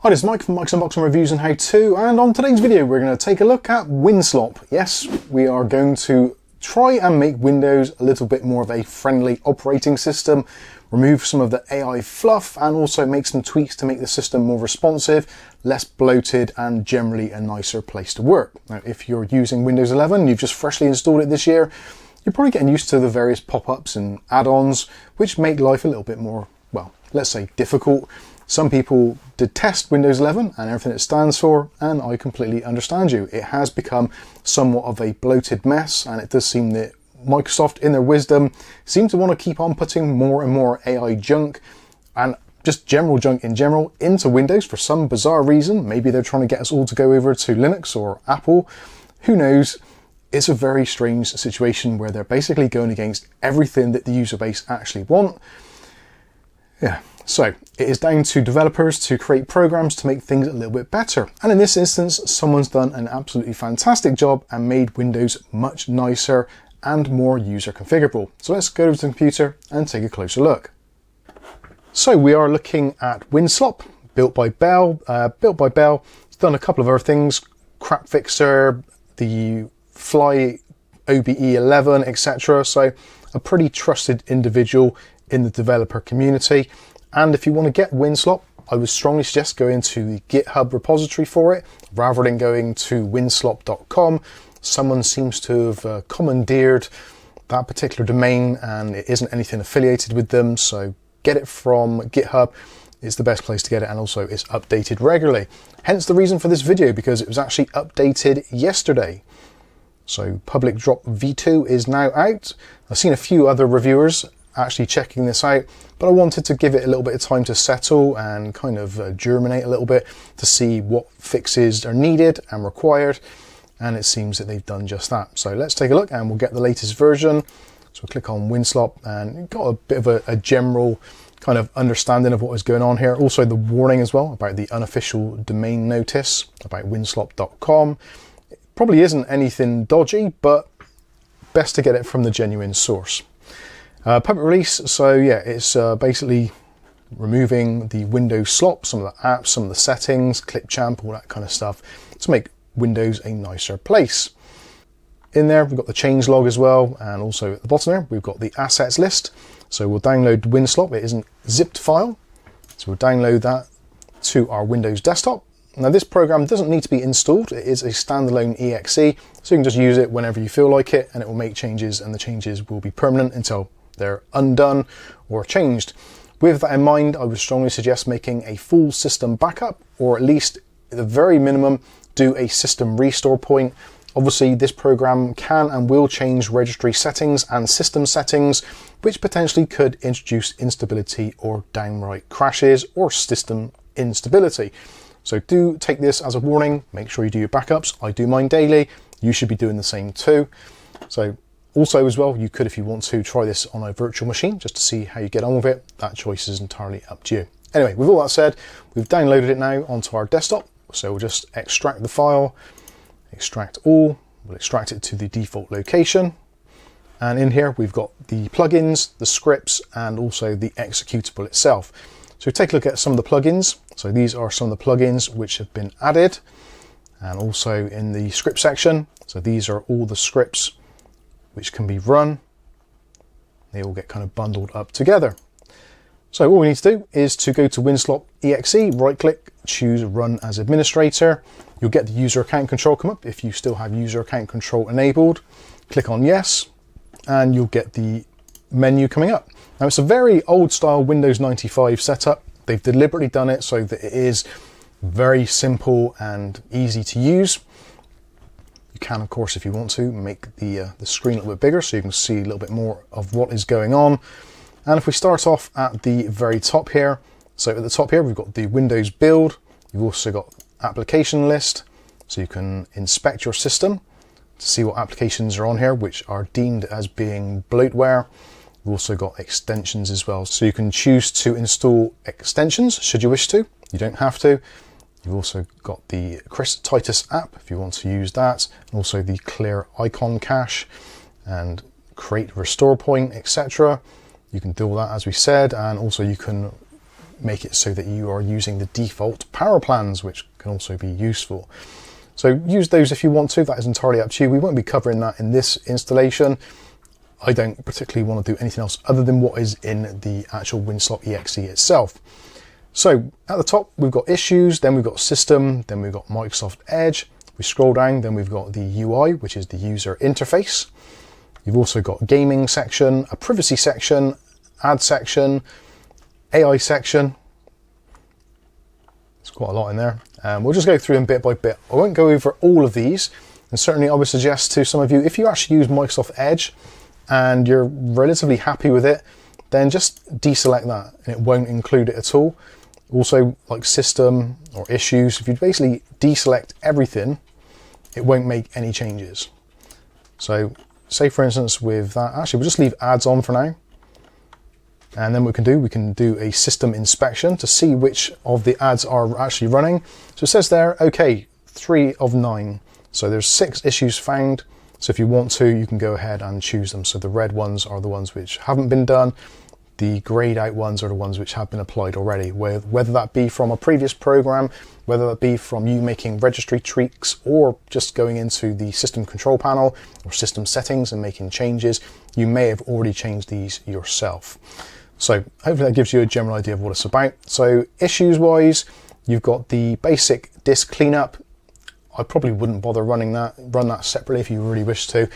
Hi, this is Mike from Mike's Unboxing Reviews and How-To, and on today's video we're going to take a look at Windslop. Yes, we are going to try and make Windows a little bit more of a friendly operating system, remove some of the AI fluff, and also make some tweaks to make the system more responsive, less bloated, and generally a nicer place to work. Now, if you're using Windows 11, you've just freshly installed it this year, you're probably getting used to the various pop-ups and add-ons, which make life a little bit more, well, let's say difficult. Some people detest Windows 11 and everything it stands for, and I completely understand you. It has become somewhat of a bloated mess, and it does seem that Microsoft, in their wisdom, seem to want to keep on putting more and more AI junk and just general junk in general into Windows for some bizarre reason. Maybe they're trying to get us all to go over to Linux or Apple. Who knows? It's a very strange situation where they're basically going against everything that the user base actually want. Yeah. So it is down to developers to create programs to make things a little bit better. And in this instance, someone's done an absolutely fantastic job and made Windows much nicer and more user configurable. So let's go to the computer and take a closer look. So we are looking at Windslop, built by Bell. It's done a couple of other things, Crap Fixer, the Fly OBE 11, etc. So a pretty trusted individual in the developer community. And if you want to get Windslop, I would strongly suggest going to the GitHub repository for it, rather than going to windslop.com. Someone seems to have commandeered that particular domain, and it isn't anything affiliated with them, so get it from GitHub. It's the best place to get it, and also it's updated regularly. Hence the reason for this video, because it was actually updated yesterday. So public drop v2 is now out. I've seen a few other reviewers actually checking this out, but I wanted to give it a little bit of time to settle and kind of germinate a little bit to see what fixes are needed and required, and it seems that they've done just that. So let's take a look and we'll get the latest version. So we'll click on Windslop, and you've got a bit of a general kind of understanding of what is going on here. Also the warning as well about the unofficial domain notice about windslop.com. It probably isn't anything dodgy, but best to get it from the genuine source. Public release, so yeah, it's basically removing the Windows slop, some of the apps, some of the settings, Clipchamp, all that kind of stuff, to make Windows a nicer place. In there, we've got the changelog as well, and also at the bottom there, we've got the assets list. So we'll download Windslop. It isn't zipped file, so we'll download that to our Windows desktop. Now this program doesn't need to be installed. It is a standalone exe, so you can just use it whenever you feel like it, and it will make changes, and the changes will be permanent until they're undone or changed. With that in mind, I would strongly suggest making a full system backup, or at least at the very minimum, do a system restore point. Obviously, this program can and will change registry settings and system settings, which potentially could introduce instability or downright crashes or system instability. So do take this as a warning. Make sure you do your backups. I do mine daily. You should be doing the same too. So also as well, you could, if you want to, try this on a virtual machine just to see how you get on with it. That choice is entirely up to you. Anyway, with all that said, we've downloaded it now onto our desktop. So we'll just extract the file, extract all, we'll extract it to the default location. And in here, we've got the plugins, the scripts, and also the executable itself. So take a look at some of the plugins. So these are some of the plugins which have been added, and also in the script section. So these are all the scripts which can be run. They all get kind of bundled up together. So all we need to do is to go to Windslop exe, right click, choose run as administrator. You'll get the user account control come up if you still have user account control enabled. Click on yes, and you'll get the menu coming up. Now it's a very old style Windows 95 setup. They've deliberately done it so that it is very simple and easy to use. You can, of course, if you want to, make the screen a little bit bigger so you can see a little bit more of what is going on. And if we start off at the very top here, so at the top here we've got the Windows build. You've also got application list, so you can inspect your system to see what applications are on here which are deemed as being bloatware. We've also got extensions as well, so you can choose to install extensions should you wish to. You don't have to. You've also got the Chris Titus app if you want to use that, and also the clear icon cache and create restore point, etc. You can do all that as we said, and also you can make it so that you are using the default power plans, which can also be useful. So use those if you want to, that is entirely up to you. We won't be covering that in this installation. I don't particularly want to do anything else other than what is in the actual WinSlop exe itself. So at the top, we've got issues, then we've got system, then we've got Microsoft Edge. We scroll down, then we've got the UI, which is the user interface. You've also got gaming section, a privacy section, ad section, AI section. There's quite a lot in there. We'll just go through them bit by bit. I won't go over all of these, and certainly I would suggest to some of you, if you actually use Microsoft Edge and you're relatively happy with it, then just deselect that and it won't include it at all. Also, like system or issues, if you basically deselect everything, it won't make any changes. So say for instance with that, actually we'll just leave ads on for now. And then we can do a system inspection to see which of the ads are actually running. So it says there, okay, 3 of 9. So there's 6 issues found. So if you want to, you can go ahead and choose them. So the red ones are the ones which haven't been done. The grayed out ones are the ones which have been applied already, whether that be from a previous program, whether that be from you making registry tweaks, or just going into the system control panel or system settings and making changes. You may have already changed these yourself. So hopefully that gives you a general idea of what it's about. So issues wise, you've got the basic disk cleanup. I probably wouldn't bother running that. Run that separately if you really wish to.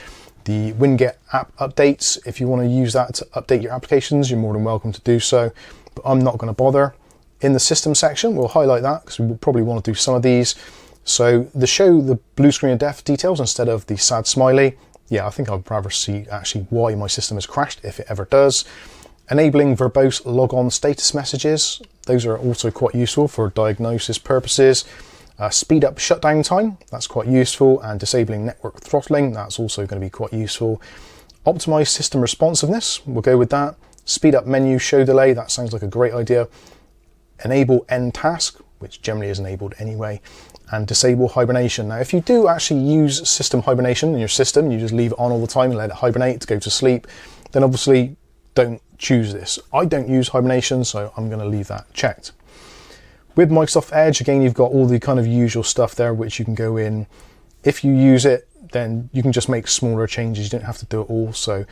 The Winget app updates, if you want to use that to update your applications, you're more than welcome to do so, but I'm not going to bother. In the system section, we'll highlight that because we'll probably want to do some of these. So the show the blue screen of death details instead of the sad smiley. Yeah, I think I'd rather see actually why my system has crashed if it ever does. Enabling verbose logon status messages. Those are also quite useful for diagnosis purposes. Speed up shutdown time, that's quite useful, and disabling network throttling, that's also going to be quite useful. Optimize system responsiveness, we'll go with that. Speed up menu show delay, that sounds like a great idea. Enable end task, which generally is enabled anyway, and disable hibernation. Now if you do actually use system hibernation in your system, you just leave it on all the time and let it hibernate to go to sleep, then obviously don't choose this. I don't use hibernation, so I'm going to leave that checked. With Microsoft Edge, again, you've got all the kind of usual stuff there, which you can go in. If you use it, then you can just make smaller changes. You don't have to do it all. So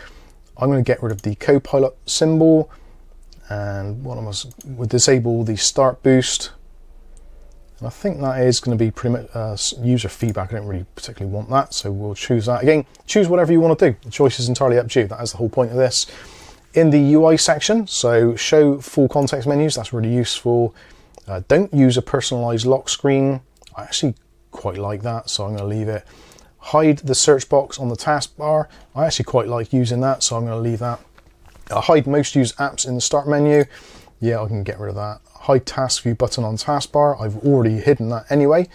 I'm going to get rid of the Copilot symbol, and we'll disable the start boost. And I think that is going to be pretty much user feedback. I don't really particularly want that, so we'll choose that. Again, choose whatever you want to do. The choice is entirely up to you. That is the whole point of this. In the UI section, so show full context menus, that's really useful. Don't use a personalized lock screen. I actually quite like that, so I'm going to leave it. Hide the search box on the taskbar. I actually quite like using that, so I'm going to leave that. Hide most used apps in the start menu. Yeah, I can get rid of that. Hide task view button on taskbar. I've already hidden that anyway,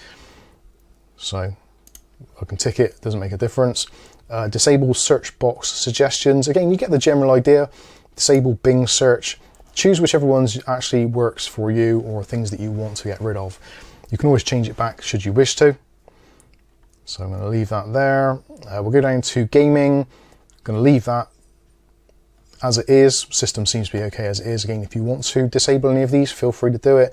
so I can tick it, doesn't make a difference. Disable search box suggestions. Again, you get the general idea. Disable Bing search. Choose whichever ones actually works for you or things that you want to get rid of. You can always change it back should you wish to. So I'm going to leave that there. We'll go down to gaming. I'm going to leave that as it is. System seems to be okay as it is. Again, if you want to disable any of these, feel free to do it.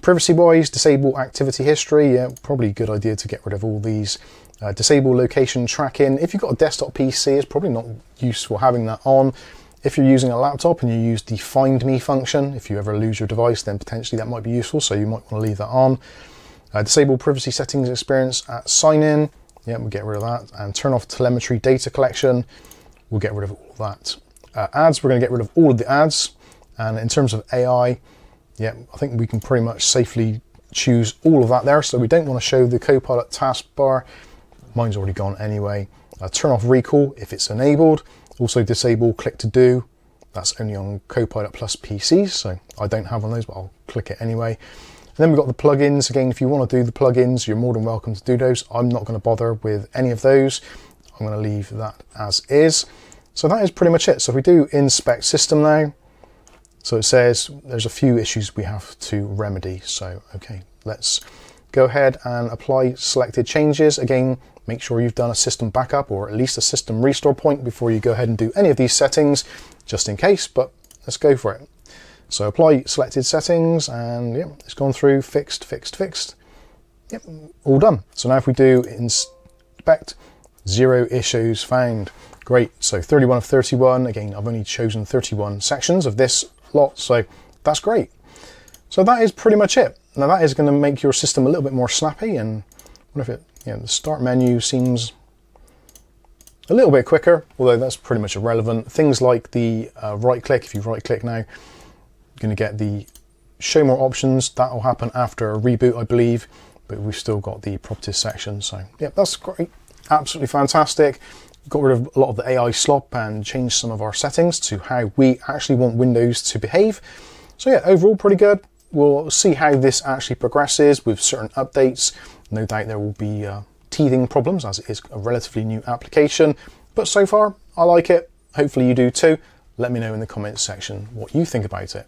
Privacy wise, disable activity history. Yeah, probably a good idea to get rid of all these. Disable location tracking. If you've got a desktop PC, it's probably not useful having that on. If you're using a laptop and you use the Find Me function, if you ever lose your device, then potentially that might be useful, so you might want to leave that on. Disable privacy settings experience at sign in. Yeah, we'll get rid of that. And turn off telemetry data collection. We'll get rid of all of that. Ads, we're going to get rid of all of the ads. And in terms of AI, yeah, I think we can pretty much safely choose all of that there. So we don't want to show the Copilot taskbar. Mine's already gone anyway. Turn off recall if it's enabled. Also disable click to do. That's only on Copilot Plus PCs, so I don't have one of those, but I'll click it anyway. And then we've got the plugins. Again, if you want to do the plugins, you're more than welcome to do those. I'm not going to bother with any of those. I'm going to leave that as is. So that is pretty much it. So if we do inspect system now, so it says there's a few issues we have to remedy. So, okay, let's go ahead and apply selected changes. Again, make sure you've done a system backup or at least a system restore point before you go ahead and do any of these settings, just in case, but let's go for it. So apply selected settings, and yep, it's gone through, fixed. Yep, all done. So now if we do inspect, 0 issues found. Great, so 31 of 31. Again, I've only chosen 31 sections of this lot, so that's great. So that is pretty much it. Now that is going to make your system a little bit more snappy, and what if it, the start menu seems a little bit quicker, although that's pretty much irrelevant. Things like the right click, if you right click now, you're going to get the show more options. That will happen after a reboot, I believe, but we've still got the properties section. So yeah, that's great. Absolutely fantastic. Got rid of a lot of the AISlop and changed some of our settings to how we actually want Windows to behave. So yeah, overall pretty good. We'll see how this actually progresses with certain updates. No doubt there will be teething problems as it is a relatively new application, but so far I like it. Hopefully you do too. Let me know in the comments section what you think about it.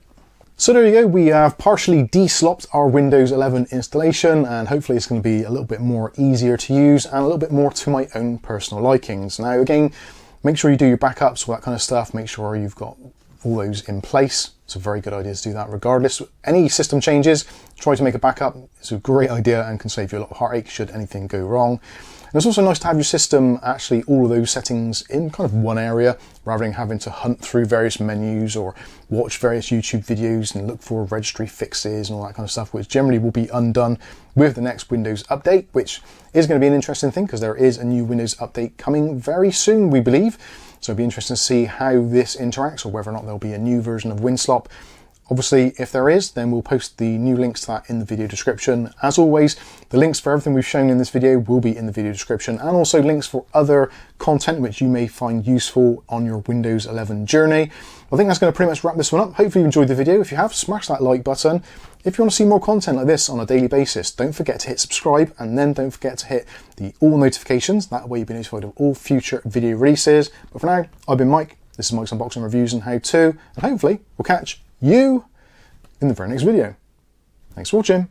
So there you go, we have partially de-slopped our Windows 11 installation, and hopefully it's going to be a little bit more easier to use and a little bit more to my own personal likings. Now again, make sure you do your backups, all that kind of stuff. Make sure you've got all those in place. It's a very good idea to do that regardless. Any system changes, try to make a backup. It's a great idea and can save you a lot of heartache should anything go wrong. And it's also nice to have your system actually all of those settings in kind of one area rather than having to hunt through various menus or watch various YouTube videos and look for registry fixes and all that kind of stuff, which generally will be undone with the next Windows update, which is going to be an interesting thing because there is a new Windows update coming very soon, we believe. So it'll be interesting to see how this interacts or whether or not there'll be a new version of WinSlop. Obviously, if there is, then we'll post the new links to that in the video description. As always, the links for everything we've shown in this video will be in the video description, and also links for other content which you may find useful on your Windows 11 journey. I think that's going to pretty much wrap this one up. Hopefully you enjoyed the video. If you have, smash that like button. If you want to see more content like this on a daily basis, don't forget to hit subscribe, and then don't forget to hit the all notifications. That way you'll be notified of all future video releases. But for now, I've been Mike. This is Mike's Unboxing Reviews and How To, and hopefully we'll catch you in the very next video. Thanks for watching.